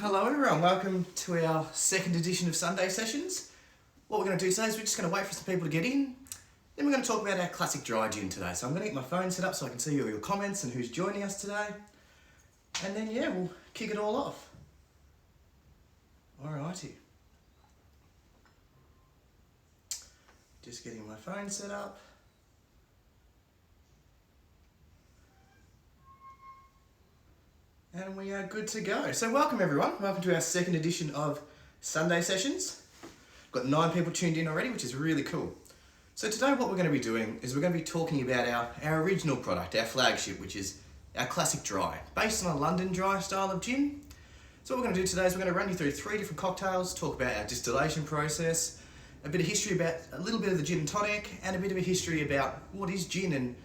Hello everyone, welcome to our second edition of Sunday Sessions. What we're going to do today is we're just going to wait for some people to get in, then we're going to talk about our classic dry gin today. So I'm going to get my phone set up so I can see all your comments and who's joining us today. And then yeah, we'll kick it all off. Alrighty. Just getting my phone set up. And we are good to go. So welcome everyone, welcome to our second edition of Sunday Sessions. Got 9 people tuned in already, which is really cool. So today what we're going to be doing is we're going to be talking about our original product, our flagship, which is our classic dry, based on a London dry style of gin. So what we're going to do today is we're going to run you through 3 different cocktails, talk about our distillation process, a bit of history about a little bit of the gin and tonic, and a bit of a history about what is gin and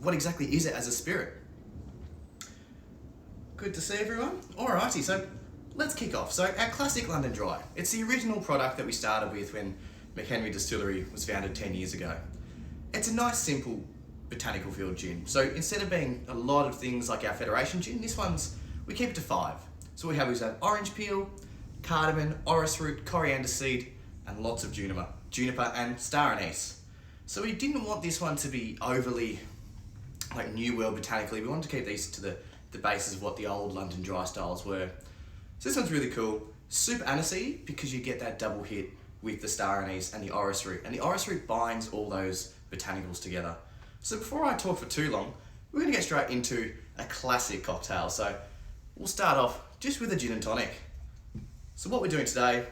what exactly is it as a spirit. Good to see everyone. Alrighty, so let's kick off. So our classic London Dry, it's the original product that we started with when McHenry Distillery was founded 10 years ago. It's a nice simple botanical field gin. So instead of being a lot of things like our Federation gin, we keep it to 5. So we have orange peel, cardamom, orris root, coriander seed, and lots of juniper and star anise. So we didn't want this one to be overly like New World botanically. We wanted to keep these to the basis of what the old London dry styles were. So this one's really cool. Super aniseed because you get that double hit with the star anise and the orris root. And the orris root binds all those botanicals together. So before I talk for too long, we're going to get straight into a classic cocktail. So we'll start off just with a gin and tonic. So what we're doing today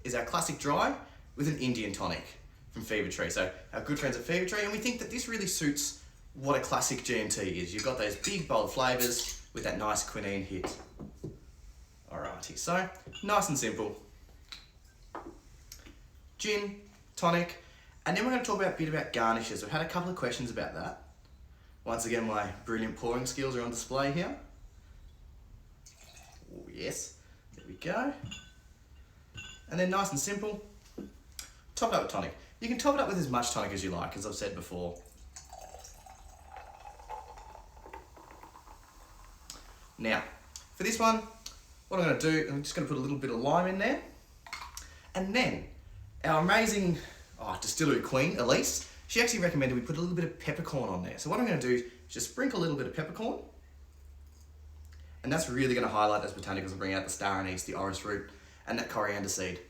is our classic dry with an Indian tonic from Fever Tree. So our good friends at Fever Tree, and we think that this really suits what a classic G&T is. You've got those big bold flavours with that nice quinine hit. Alrighty, so nice and simple. Gin, tonic, and then we're going to talk a bit about garnishes. We've had a couple of questions about that. Once again, my brilliant pouring skills are on display here. Oh yes, there we go. And then nice and simple, top it up with tonic. You can top it up with as much tonic as you like, as I've said before. Now, for this one, what I'm going to do, I'm just going to put a little bit of lime in there. And then, our amazing distillery queen, Elise, she actually recommended we put a little bit of peppercorn on there. So what I'm going to do is just sprinkle a little bit of peppercorn. And that's really going to highlight those botanicals and bring out the star anise, the orris root, and that coriander seed.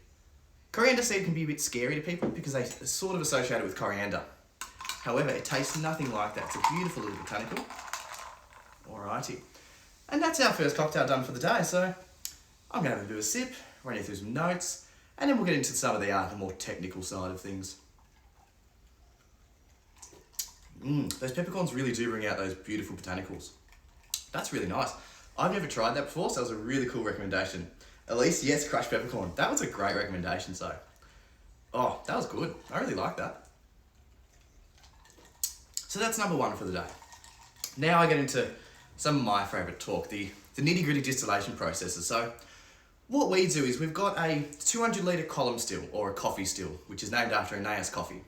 Coriander seed can be a bit scary to people because they're sort of associated with coriander. However, it tastes nothing like that. It's a beautiful little botanical. Alrighty. And that's our first cocktail done for the day, so I'm going to have a bit of a sip, run you through some notes, and then we'll get into some of the more technical side of things. Those peppercorns really do bring out those beautiful botanicals. That's really nice. I've never tried that before, so that was a really cool recommendation. Elise, yes, crushed peppercorn. That was a great recommendation, so. Oh, that was good. I really like that. So that's number 1 for the day. Now I get into some of my favourite talk, the nitty-gritty distillation processes. So what we do is we've got a 200 litre column still, or a coffee still, which is named after Anais coffee.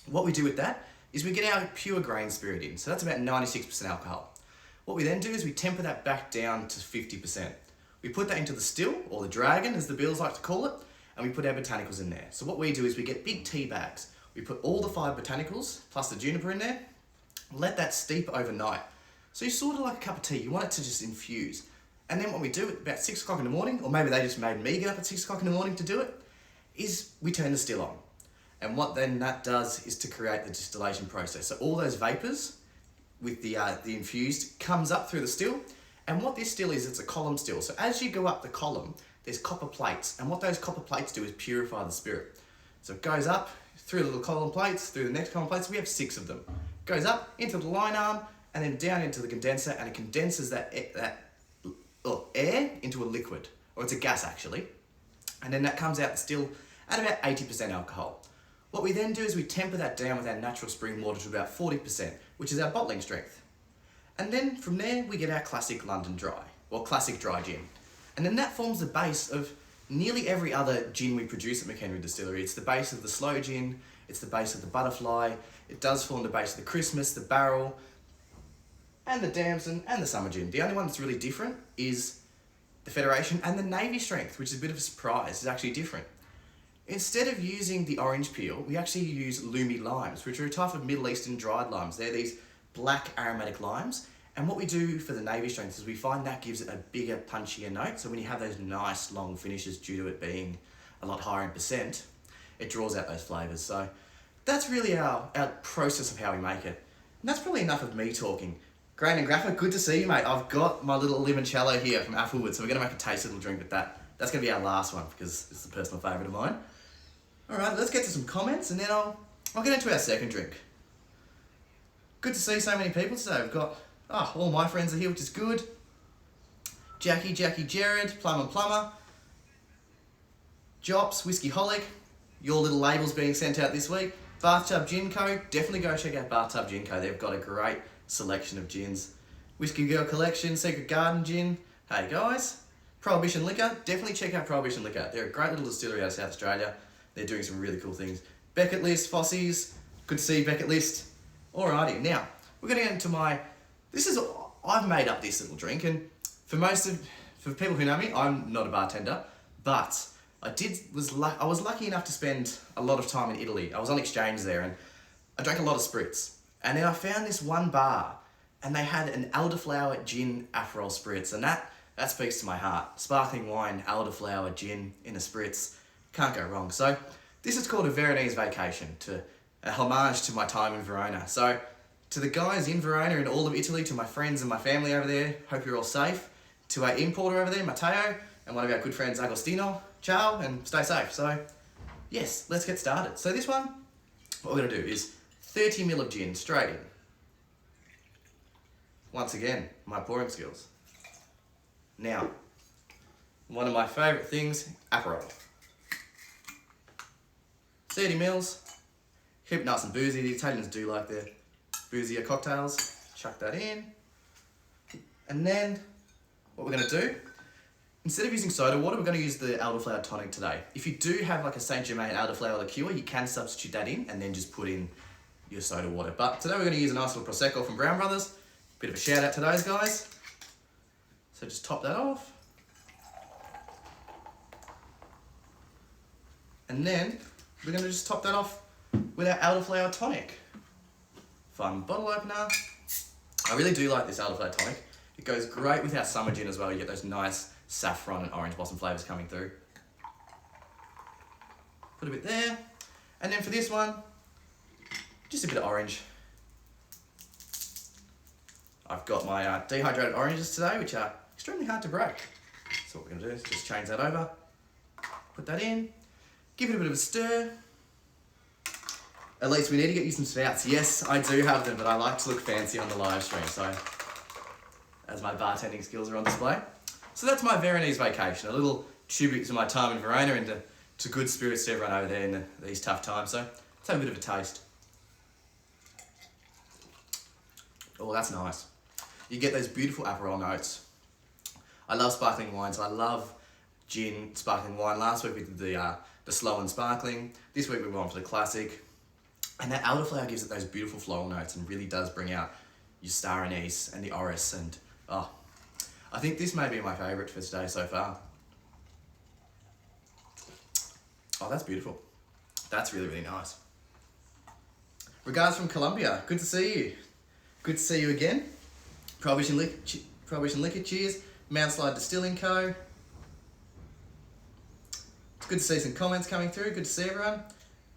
What we do with that is we get our pure grain spirit in. So that's about 96% alcohol. What we then do is we temper that back down to 50%. We put that into the still, or the dragon as the Beals like to call it, and we put our botanicals in there. So what we do is we get big tea bags. We put all the 5 botanicals plus the juniper in there, let that steep overnight. So you sort of like a cup of tea, you want it to just infuse. And then what we do at about 6 o'clock in the morning, or maybe they just made me get up at 6 o'clock in the morning to do it, is we turn the still on. And what then that does is to create the distillation process. So all those vapours with the infused comes up through the still. And what this still is, it's a column still. So as you go up the column, there's copper plates. And what those copper plates do is purify the spirit. So it goes up through the little column plates, through the next column plates. We have 6 of them. Goes up into the line arm, and then down into the condenser, and it condenses that air into a liquid, or it's a gas actually, and then that comes out still at about 80% alcohol. What we then do is we temper that down with our natural spring water to about 40%, which is our bottling strength. And then from there we get our classic London Dry, or classic dry gin. And then that forms the base of nearly every other gin we produce at McHenry Distillery. It's the base of the slow gin, it's the base of the butterfly, it does form the base of the Christmas, the barrel, and the damson, and the summer gin. The only one that's really different is the Federation, and the Navy Strength, which is a bit of a surprise, is actually different. Instead of using the orange peel, we actually use Lumi limes, which are a type of Middle Eastern dried limes. They're these black aromatic limes. And what we do for the Navy Strength is we find that gives it a bigger, punchier note. So when you have those nice long finishes due to it being a lot higher in percent, it draws out those flavours. So that's really our process of how we make it. And that's probably enough of me talking. Grant and Graffa, good to see you, mate. I've got my little limoncello here from Applewood, so we're going to make a tasty little drink with that. That's going to be our last one because it's a personal favourite of mine. All right, let's get to some comments and then I'll get into our second drink. Good to see so many people today. We've got, all my friends are here, which is good. Jackie, Jared, Plumber, Jops, Whiskey Holic, your little labels being sent out this week. Bathtub Gin Co. Definitely go check out Bathtub Gin Co. They've got a great selection of gins. Whiskey Girl Collection, Secret Garden Gin. Hey guys. Prohibition Liquor. Definitely check out Prohibition Liquor. They're a great little distillery out of South Australia. They're doing some really cool things. Beckett List, Fossies. Good to see you, Beckett List. Alrighty, now we're going to get into I've made up this little drink, and for people who know me, I'm not a bartender, but I was lucky enough to spend a lot of time in Italy. I was on exchange there, and I drank a lot of spritz. And then I found this one bar, and they had an elderflower gin Aperol spritz, and that speaks to my heart. Sparkling wine, elderflower gin in a spritz, can't go wrong. So this is called a Veronese vacation, a homage to my time in Verona. So to the guys in Verona and all of Italy, to my friends and my family over there, hope you're all safe. To our importer over there, Matteo, and one of our good friends, Agostino, ciao, and stay safe. So yes, let's get started. So this one, what we're going to do is 30 ml of gin straight in. Once again, my pouring skills. Now, one of my favourite things, Aperol. 30 mils. Keep it nice and boozy. The Italians do like their boozier cocktails. Chuck that in. And then, what we're going to do, instead of using soda water, we're going to use the elderflower tonic today. If you do have like a Saint Germain elderflower liqueur, you can substitute that in and then just put in your soda water. But today we're going to use a nice little Prosecco from Brown Brothers. Bit of a shout out to those guys. So just top that off. And then we're going to just top that off with our elderflower tonic. Fun bottle opener. I really do like this elderflower tonic. It goes great with our summer gin as well. You get those nice saffron and orange blossom flavours coming through. Put a bit there. And then for this one, just a bit of orange. I've got my dehydrated oranges today, which are extremely hard to break. So what we're going to do is just change that over. Put that in. Give it a bit of a stir. At least we need to get you some spouts. Yes, I do have them, but I like to look fancy on the live stream, so as my bartending skills are on display. So that's my Veronese vacation, a little tribute to my time in Verona and to good spirits to everyone over there in these tough times. So let's have a bit of a taste. Oh, that's nice. You get those beautiful Aperol notes. I love sparkling wines. I love gin, sparkling wine. Last week we did the slow and sparkling. This week we went on for the classic. And that elderflower gives it those beautiful floral notes and really does bring out your star anise and the orris. And I think this may be my favourite for today so far. Oh, that's beautiful. That's really, really nice. Regards from Colombia. Good to see you. Good to see you again. Prohibition Liquor, cheers. Mountainslide Distilling Co. It's good to see some comments coming through. Good to see everyone.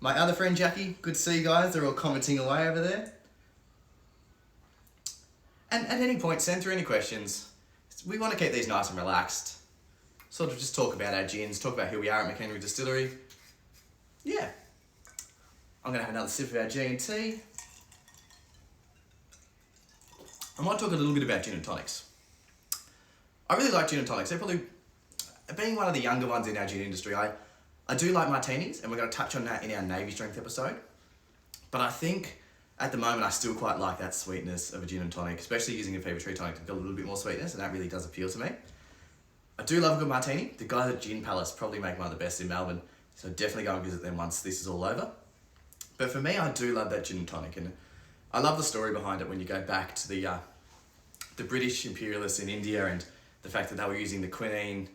My other friend Jackie, good to see you guys. They're all commenting away over there. And at any point, send through any questions. We want to keep these nice and relaxed. Sort of just talk about our gins, talk about who we are at McHenry Distillery. Yeah. I'm going to have another sip of our G&T. I might talk a little bit about gin and tonics. I really like gin and tonics. They're probably, being one of the younger ones in our gin industry, I do like martinis, and we're going to touch on that in our Navy Strength episode. But I think at the moment I still quite like that sweetness of a gin and tonic, especially using a fever tree tonic to get a little bit more sweetness, and that really does appeal to me. I do love a good martini. The guys at Gin Palace probably make one of the best in Melbourne, so definitely go and visit them once this is all over. But for me, I do love that gin and tonic, and I love the story behind it when you go back to the British imperialists in India and the fact that they were using the quinine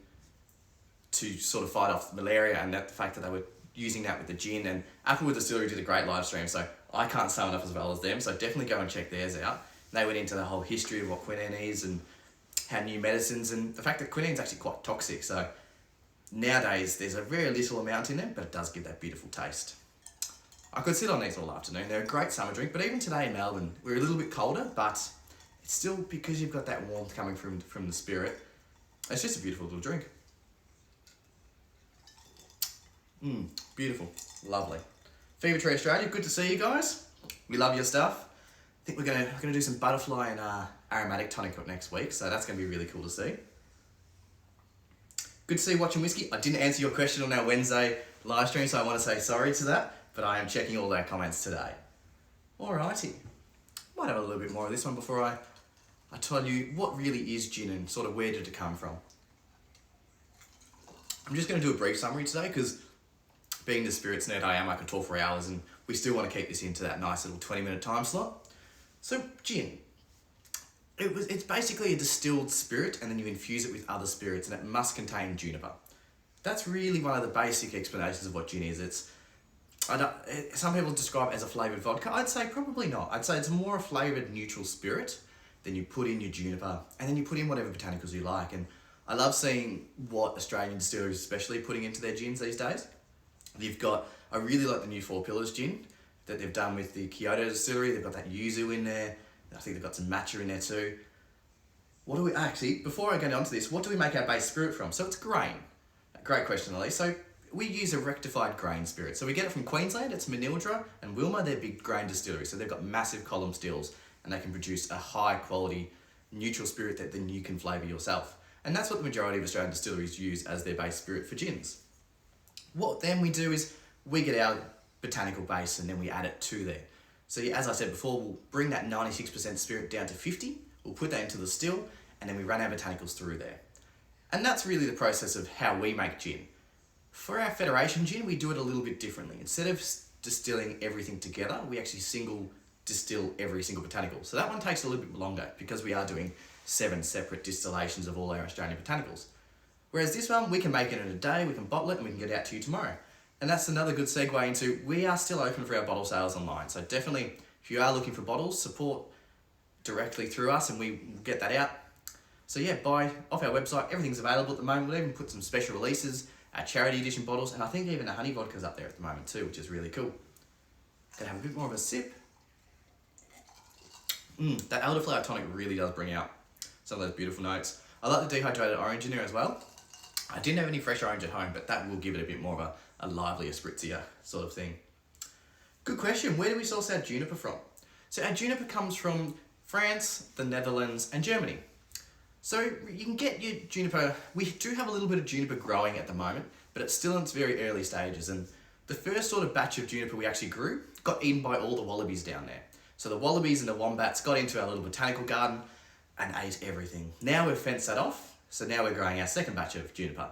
to sort of fight off malaria, and that the fact that they were using that with the gin. And Applewood Distillery did a great live stream, so I can't sum it up as well as them, so definitely go and check theirs out. They went into the whole history of what quinine is and how new medicines, and the fact that quinine is actually quite toxic, so nowadays there's a very little amount in them, but it does give that beautiful taste. I could sit on these all afternoon. They're a great summer drink, but even today in Melbourne, we're a little bit colder, but it's still, because you've got that warmth coming from the spirit, it's just a beautiful little drink. Beautiful, lovely. Fever Tree Australia, good to see you guys. We love your stuff. I think we're gonna do some butterfly and aromatic tonic next week, so that's gonna be really cool to see. Good to see you watching Whiskey. I didn't answer your question on our Wednesday live stream, so I want to say sorry to that, but I am checking all our comments today. Alrighty. Might have a little bit more of this one before I tell you what really is gin and sort of where did it come from. I'm just going to do a brief summary today because being the spirits nerd I am, I could talk for hours, and we still want to keep this into that nice little 20-minute time slot. So gin. It's basically a distilled spirit, and then you infuse it with other spirits, and it must contain juniper. That's really one of the basic explanations of what gin is. Some people describe it as a flavoured vodka. I'd say probably not. I'd say it's more a flavoured neutral spirit. Then you put in your juniper, and then you put in whatever botanicals you like. And I love seeing what Australian distilleries especially putting into their gins these days. I really like the new Four Pillars gin that they've done with the Kyoto distillery. They've got that yuzu in there. I think they've got some matcha in there too. Before I go on to this, what do we make our base spirit from? So it's grain. Great question, Elise. So we use a rectified grain spirit. So we get it from Queensland. It's Manildra and Wilma. They're big grain distilleries. So they've got massive column stills, and they can produce a high quality neutral spirit that then you can flavour yourself. And that's what the majority of Australian distilleries use as their base spirit for gins. What then we do is we get our botanical base and then we add it to there. So as I said before, we'll bring that 96% spirit down to 50. We'll put that into the still, and then we run our botanicals through there. And that's really the process of how we make gin. For our Federation gin, we do it a little bit differently. Instead of distilling everything together, we actually single distill every single botanical. So that one takes a little bit longer because we are doing 7 separate distillations of all our Australian botanicals. Whereas this one, we can make it in a day, we can bottle it, and we can get it out to you tomorrow. And that's another good segue into, we are still open for our bottle sales online. So definitely, if you are looking for bottles, support directly through us and we will get that out. So yeah, buy off our website, everything's available at the moment. We'll even put some special releases, our charity edition bottles, and I think even a honey vodka's up there at the moment too, which is really cool. Gonna have a bit more of a sip. That elderflower tonic really does bring out some of those beautiful notes. I like the dehydrated orange in there as well. I didn't have any fresh orange at home, but that will give it a bit more of a livelier, spritzier sort of thing. Good question. Where do we source our juniper from? So our juniper comes from France, the Netherlands, and Germany. So you can get your juniper. We do have a little bit of juniper growing at the moment, but it's still in its very early stages. And the first sort of batch of juniper we actually grew got eaten by all the wallabies down there. So the wallabies and the wombats got into our little botanical garden and ate everything. Now we've fenced that off, so now we're growing our second batch of juniper.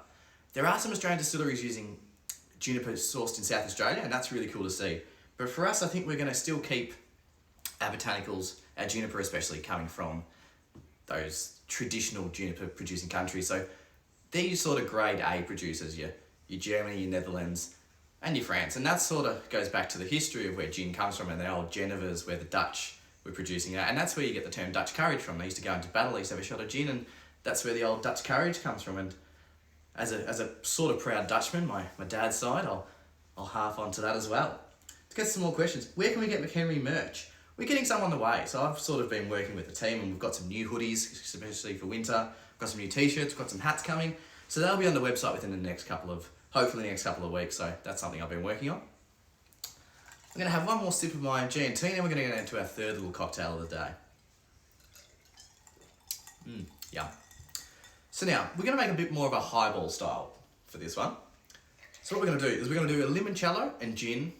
There are some Australian distilleries using juniper sourced in South Australia, and that's really cool to see. But for us, I think we're going to still keep our botanicals, our juniper especially, coming from those traditional juniper producing countries. So these sort of grade A producers, your Germany, your Netherlands, and your France. And that sort of goes back to the history of where gin comes from, and the old Genevers where the Dutch were producing it. And that's where you get the term Dutch courage from. They used to go into battle, they used to have a shot of gin, and that's where the old Dutch courage comes from. And as a sort of proud Dutchman, my dad's side, I'll half onto that as well. Let's get some more questions. Where can we get McHenry merch? We're getting some on the way. So I've sort of been working with the team, and we've got some new hoodies, especially for winter. We've got some new t-shirts, we've got some hats coming. So they'll be on the website within hopefully the next couple of weeks. So that's something I've been working on. I'm going to have one more sip of my G&T, and then we're going to get into our third little cocktail of the day. Yum. So now, we're going to make a bit more of a highball style for this one. So what we're going to do is we're going to do a limoncello and gin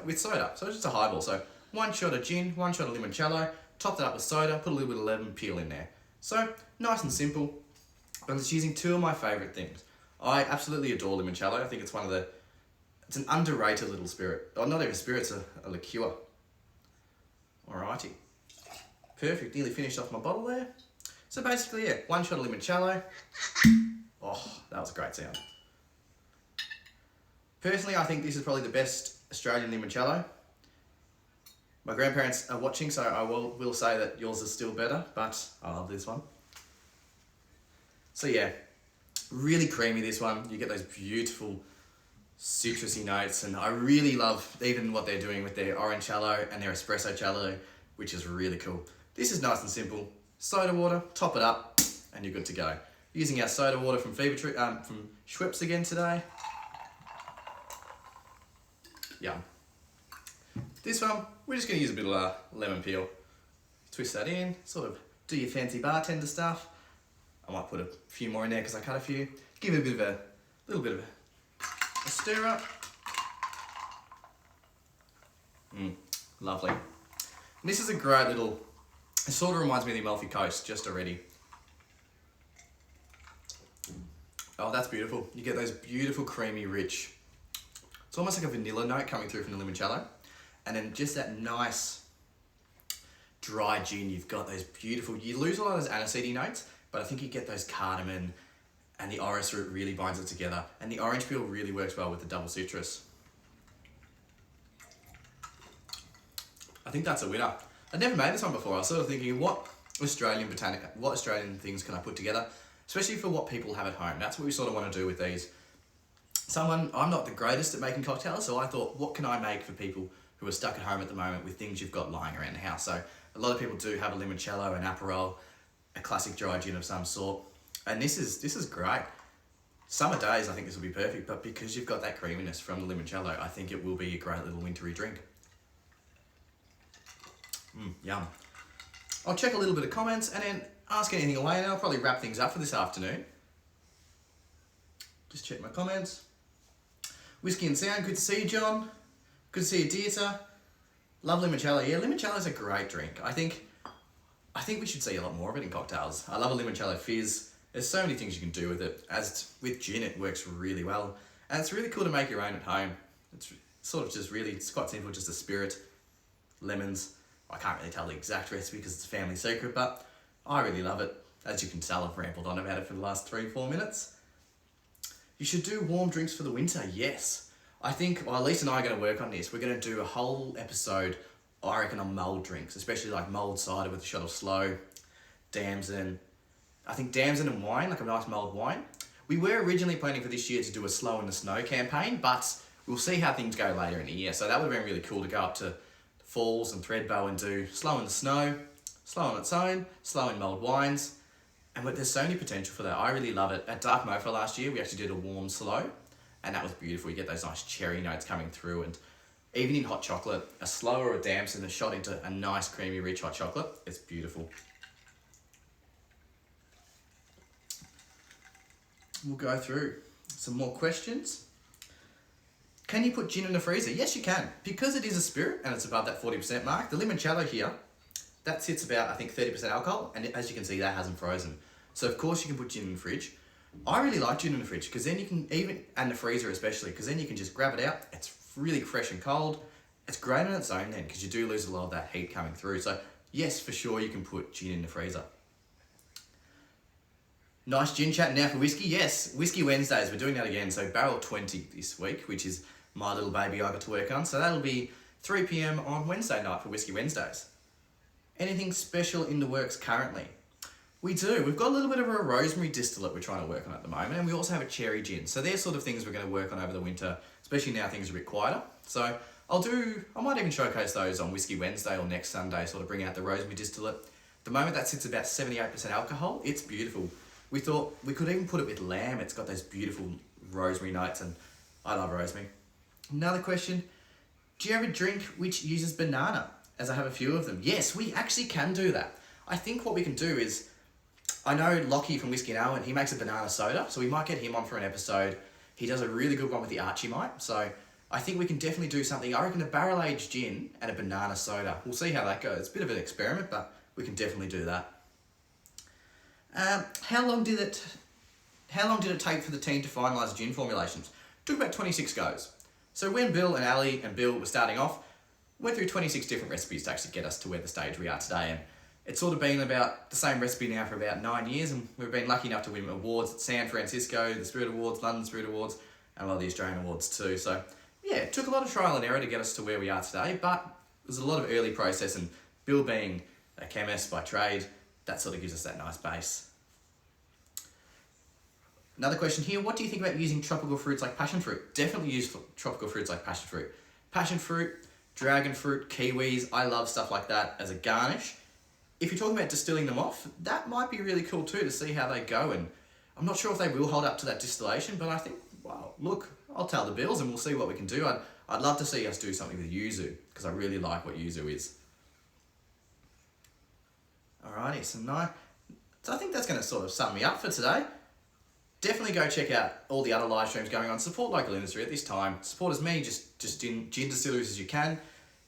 with soda. So it's just a highball. So 1 shot of gin, 1 shot of limoncello, top that up with soda, put a little bit of lemon peel in there. So nice and simple. I'm just using 2 of my favourite things. I absolutely adore limoncello. I think it's it's an underrated little spirit. Oh, not even a spirit, it's a liqueur. Alrighty. Perfect, nearly finished off my bottle there. So basically, yeah, 1 shot of limoncello. Oh, that was a great sound. Personally, I think this is probably the best Australian limoncello. My grandparents are watching, so I will say that yours is still better, but I love this one. So yeah, really creamy this one. You get those beautiful citrusy notes, and I really love even what they're doing with their orangello and their espressocello, which is really cool. This is nice and simple. Soda water, top it up, and you're good to go. Using our soda water from from Schweppes again today. Yum. This one, we're just going to use a bit of lemon peel. Twist that in, sort of do your fancy bartender stuff. I might put a few more in there because I cut a few. Give it a little bit of a stir up. Lovely. And this is a great little, it sort of reminds me of the Amalfi Coast just already. Oh, that's beautiful. You get those beautiful, creamy, rich. It's almost like a vanilla note coming through from the limoncello. And then just that nice dry gin, you've got those beautiful, you lose a lot of those aniseedy notes, but I think you get those cardamom and the orris root really binds it together. And the orange peel really works well with the double citrus. I think that's a winner. I'd never made this one before. I was sort of thinking, what Australian things can I put together? Especially for what people have at home. That's what we sort of want to do with these. I'm not the greatest at making cocktails, so I thought, what can I make for people who are stuck at home at the moment with things you've got lying around the house? So a lot of people do have a limoncello, an Aperol, a classic dry gin of some sort. And this is great. Summer days, I think this will be perfect, but because you've got that creaminess from the limoncello, I think it will be a great little wintry drink. Yum. I'll check a little bit of comments and then ask anything away, and I'll probably wrap things up for this afternoon. Just check my comments. Whiskey and Sound, good to see you, John. Good to see you, Dieter. Love limoncello. Yeah, limoncello's a great drink. I think we should see a lot more of it in cocktails. I love a limoncello fizz. There's so many things you can do with it. As with gin, it works really well. And it's really cool to make your own at home. It's sort of just really, it's quite simple, just a spirit, lemons. I can't really tell the exact recipe because it's a family secret, but I really love it. As you can tell, I've rambled on about it for the last 3-4 minutes. You should do warm drinks for the winter, yes. I think, well, Lisa and I are going to work on this. We're going to do a whole episode, I reckon, on mulled drinks, especially like mulled cider with a shot of sloe, damson. I think damson and wine, like a nice mulled wine. We were originally planning for this year to do a Slow in the Snow campaign, but we'll see how things go later in the year. So that would have been really cool to go up to Falls and Threadbow and do Slow in the Snow, Slow on its own, Slow in mulled wines. And there's so many potential for that. I really love it. At Dark Mofa last year, we actually did a warm slow, and that was beautiful. You get those nice cherry notes coming through, and even in hot chocolate, a slow or a damson, a shot into a nice creamy rich hot chocolate, it's beautiful. We'll go through some more questions. Can you put gin in the freezer? Yes, you can. Because it is a spirit and it's above that 40% mark, the limoncello here, that sits about, I think, 30% alcohol, and as you can see, that hasn't frozen. So of course you can put gin in the fridge. I really like gin in the fridge because then you can and the freezer especially, because then you can just grab it out. It's really fresh and cold. It's great on its own then, because you do lose a lot of that heat coming through. So yes, for sure you can put gin in the freezer. Nice gin chat now for whiskey. Yes, Whiskey Wednesdays, we're doing that again. So barrel 20 this week, which is my little baby I got to work on. So that'll be 3 p.m. on Wednesday night for Whiskey Wednesdays. Anything special in the works currently? We do. We've got a little bit of a rosemary distillate we're trying to work on at the moment, and we also have a cherry gin. So they're sort of things we're going to work on over the winter, especially now things are a bit quieter. So I might even showcase those on Whiskey Wednesday or next Sunday, sort of bring out the rosemary distillate. At the moment that sits about 78% alcohol. It's beautiful. We thought we could even put it with lamb. It's got those beautiful rosemary notes, and I love rosemary. Another question, do you have a drink which uses banana? As I have a few of them. Yes, we actually can do that. I think what we can do is, I know Lockie from Whiskey and Owen, he makes a banana soda, so we might get him on for an episode. He does a really good one with the Archimite, so I think we can definitely do something. I reckon a barrel-aged gin and a banana soda. We'll see how that goes. It's a bit of an experiment, but we can definitely do that. How long did it take for the team to finalise gin formulations? It took about 26 goes. So when Bill and Ali and Bill were starting off, went through 26 different recipes to actually get us to where the stage we are today. And It's sort of been about the same recipe now for about 9 years, and we've been lucky enough to win awards at San Francisco, the Spirit Awards, London Spirit Awards, and a lot of the Australian awards too. So yeah, it took a lot of trial and error to get us to where we are today, but there's a lot of early process, and Bill being a chemist by trade, that sort of gives us that nice base. Another question here, what do you think about using tropical fruits like passion fruit? Definitely use tropical fruits like passion fruit. Passion fruit, dragon fruit, kiwis, I love stuff like that as a garnish. If you're talking about distilling them off, that might be really cool too, to see how they go, and I'm not sure if they will hold up to that distillation, but I think, well, look, I'll tell the bills and we'll see what we can do. I'd love to see us do something with yuzu, because I really like what yuzu is. Alrighty, so I think that's going to sort of sum me up for today. Definitely go check out all the other live streams going on. Support local industry at this time. Support as many just gin distilleries as you can.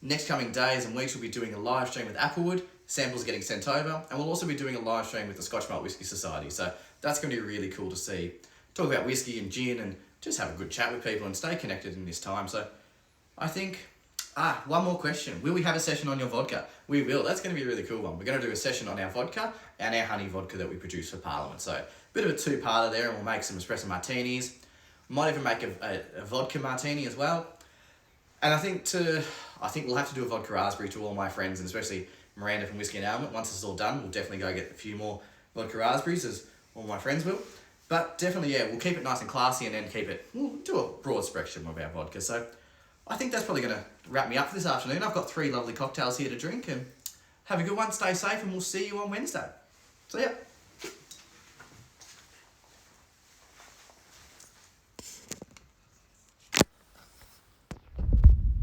Next coming days and weeks, we'll be doing a live stream with Applewood. Samples are getting sent over. And we'll also be doing a live stream with the Scotch Malt Whisky Society. So that's going to be really cool to see. Talk about whiskey and gin and just have a good chat with people and stay connected in this time. So I think, one more question. Will we have a session on your vodka? We will. That's going to be a really cool one. We're going to do a session on our vodka and our honey vodka that we produce for Parliament. So a bit of a two-parter there, and we'll make some espresso martinis. Might even make a vodka martini as well. And I think we'll have to do a vodka raspberry to all my friends, and especially Miranda from Whiskey and Almond. Once this is all done, we'll definitely go get a few more vodka raspberries, as all my friends will. But definitely, yeah, we'll keep it nice and classy, and then we'll do a broad spectrum of our vodka. So I think that's probably going to wrap me up for this afternoon. I've got 3 lovely cocktails here to drink, and have a good one, stay safe, and we'll see you on Wednesday. So yeah.